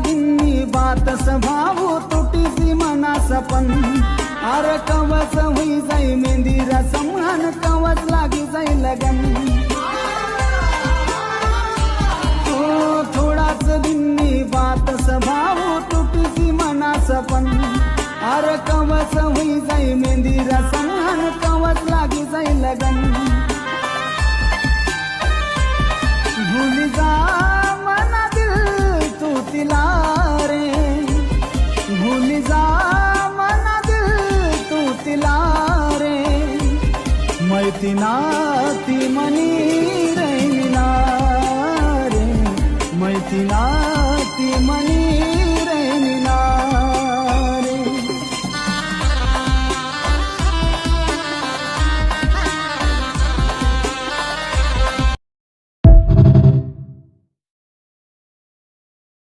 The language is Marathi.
दिन्नी बात स्वभाव तुटीसी मना सपन अरे कवच होई जाई मेहंदी रसम अन कवच लागी जाई लगन थोडाच दिन्नी बात स्वभाव तुटीसी मना सपन अरे कवच होई जाई मेहंदी रसम अन कवच लागी जाई लगन भूल जा मना दिल तू तिला रे भूल जा मना दिल तू तिला रे मैतिना ती मनी रहिना रे मैतिना